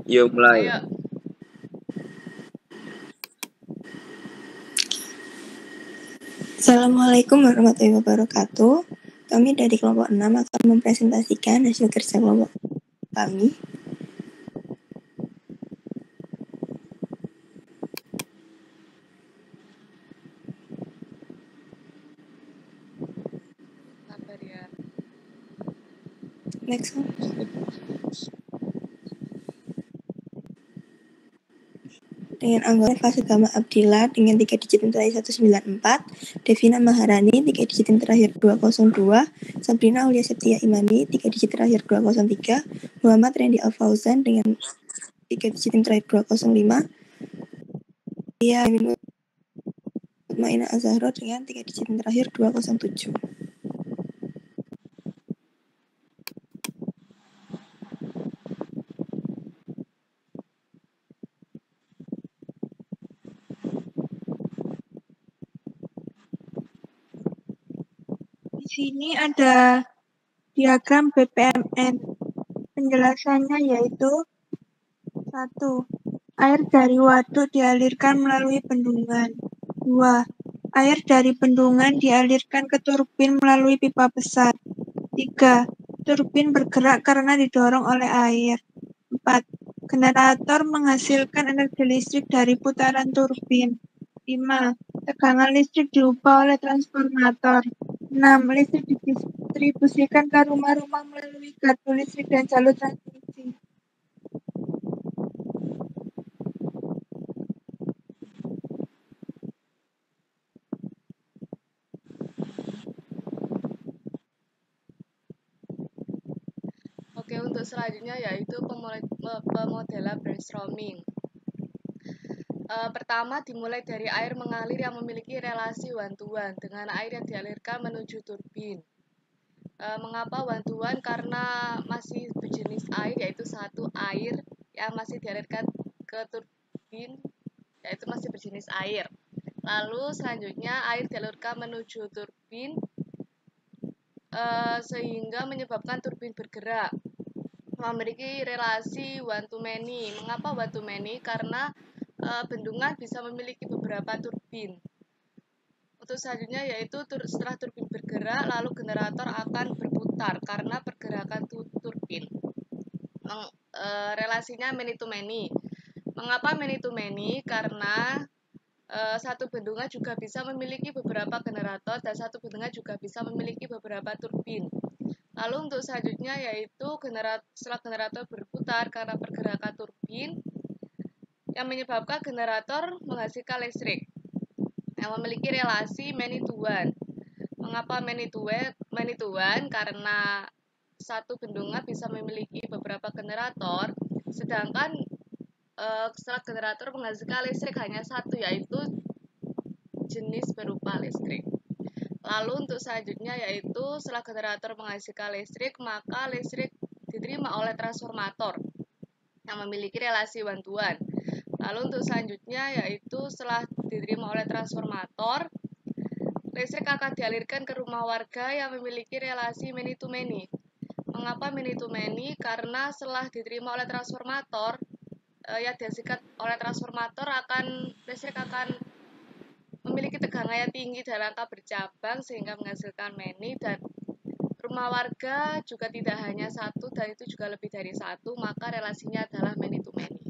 Yuk mulai. Ayo. Assalamualaikum warahmatullahi wabarakatuh. Kami dari kelompok 6 akan mempresentasikan hasil kerja kelompok kami. Sabar ya. Next one. Dengan anggota Fasid Gama Abdillah dengan 3 digit yang terakhir 194, Devina Maharani 3 digit yang terakhir 202, Sabrina Aulia Septia Imani 3 digit terakhir 203, Muhammad Randy Alfauzan dengan 3 digit yang terakhir 205, Dia Mutmainah Azahro dengan 3 digit yang terakhir 207. Di sini ada diagram BPMN. Penjelasannya yaitu 1. Air dari waduk dialirkan melalui bendungan. 2. Air dari bendungan dialirkan ke turbin melalui pipa besar. 3. Turbin bergerak karena didorong oleh air. 4. Generator menghasilkan energi listrik dari putaran turbin. 5. Tegangan listrik diubah oleh transformator. 6. Listrik didistribusikan ke rumah-rumah melalui gardu listrik dan jalur transmisi. Oke, untuk selanjutnya yaitu pemodelan brainstorming. Pertama dimulai dari air mengalir yang memiliki relasi one-to-one dengan air yang dialirkan menuju turbin. Mengapa one-to-one? Karena masih berjenis air, yaitu satu air yang masih dialirkan ke turbin, yaitu masih berjenis air. Lalu selanjutnya air dialirkan menuju turbin sehingga menyebabkan turbin bergerak, memiliki relasi one to many. Mengapa one to many? Karena bendungan bisa memiliki beberapa turbin. Untuk selanjutnya yaitu setelah turbin bergerak, lalu generator akan berputar karena pergerakan turbin. Relasinya many to many. Mengapa many to many? Karena satu bendungan juga bisa memiliki beberapa generator dan satu bendungan juga bisa memiliki beberapa turbin. Lalu untuk selanjutnya yaitu setelah generator berputar karena pergerakan turbin yang menyebabkan generator menghasilkan listrik yang memiliki relasi many to one. Mengapa many to one? Karena satu bendungan bisa memiliki beberapa generator, sedangkan setelah generator menghasilkan listrik hanya satu, yaitu jenis berupa listrik. Lalu untuk selanjutnya yaitu setelah generator menghasilkan listrik, maka listrik diterima oleh transformator yang memiliki relasi one to one. Lalu untuk selanjutnya yaitu setelah diterima oleh transformator, listrik akan dialirkan ke rumah warga yang memiliki relasi many to many. Mengapa many to many? Karena setelah diterima oleh transformator, yang dihasilkan oleh transformator listrik akan memiliki tegangan yang tinggi dan angka bercabang sehingga menghasilkan many, dan rumah warga juga tidak hanya satu dan itu juga lebih dari satu, maka relasinya adalah many to many.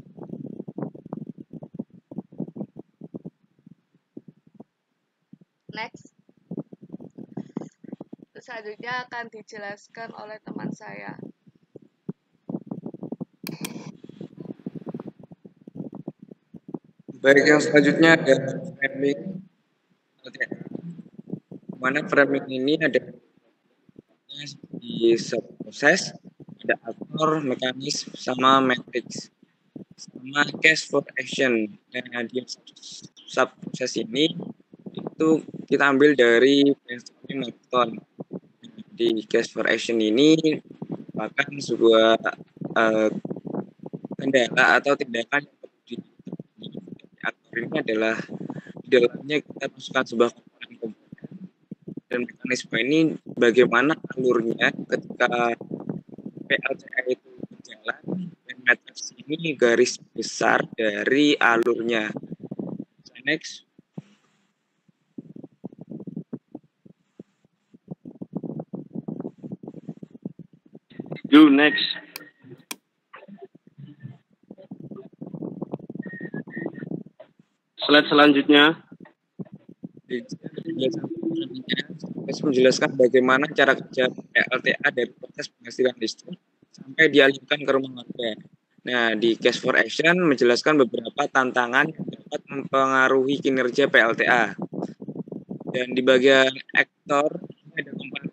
Next. Selanjutnya akan dijelaskan oleh teman saya. Baik, yang selanjutnya ada framing. Mana framing ini ada di subproses, ada aktor, mekanisme, sama matrix, sama case for action. Nah, di subproses ini itu kita ambil dari brainstorming marathon. Di case for action ini merupakan sebuah kendala atau tindakan yang perlu diatur. Ini adalah di dalamnya kita masukkan sebuah komponen, dan mekanisme ini bagaimana alurnya ketika PLCA itu ini garis besar dari alurnya. Next. Next. Slide selanjutnya. Menjelaskan bagaimana cara kerja PLTA dari proses penghasilan listrik sampai dialihkan ke rumah warga. Nah, di Cash for Action menjelaskan beberapa tantangan yang dapat mempengaruhi kinerja PLTA. Dan di bagian aktor ada komponen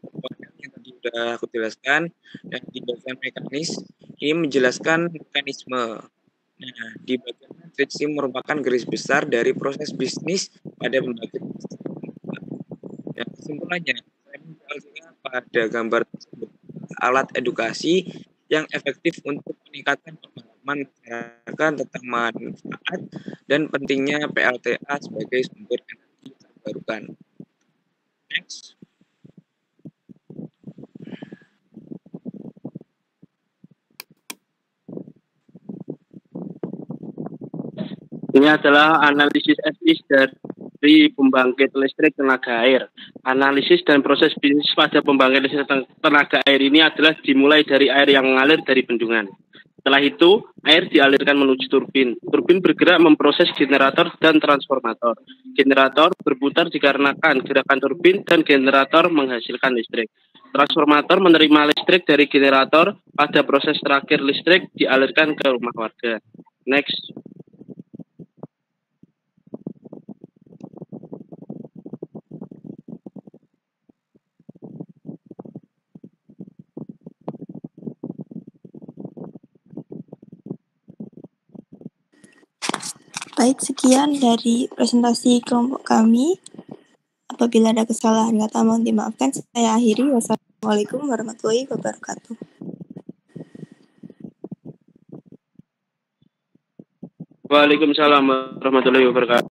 yang tadi sudah aku jelaskan, dan di bagian mekanis ini menjelaskan mekanisme. Nah, di bagian matriks ini merupakan garis besar dari proses bisnis pada pembangkit listrik. Dan kesimpulannya, pada gambar tersebut alat edukasi yang efektif untuk meningkatkan pemahaman masyarakat tentang manfaat dan pentingnya PLTA sebagai sumber energi terbarukan. Next. Ini adalah analisis etis dari pembangkit listrik tenaga air. Analisis dan proses bisnis pada pembangkit listrik tenaga air ini adalah dimulai dari air yang mengalir dari bendungan. Setelah itu, air dialirkan menuju turbin. Turbin bergerak memproses generator dan transformator. Generator berputar dikarenakan gerakan turbin dan generator menghasilkan listrik. Transformator menerima listrik dari generator. Pada proses terakhir listrik dialirkan ke rumah warga. Next. Baik, sekian dari presentasi kelompok kami. Apabila ada kesalahan kata mohon dimaafkan. Saya akhiri. Wassalamualaikum warahmatullahi wabarakatuh. Waalaikumsalam warahmatullahi wabarakatuh.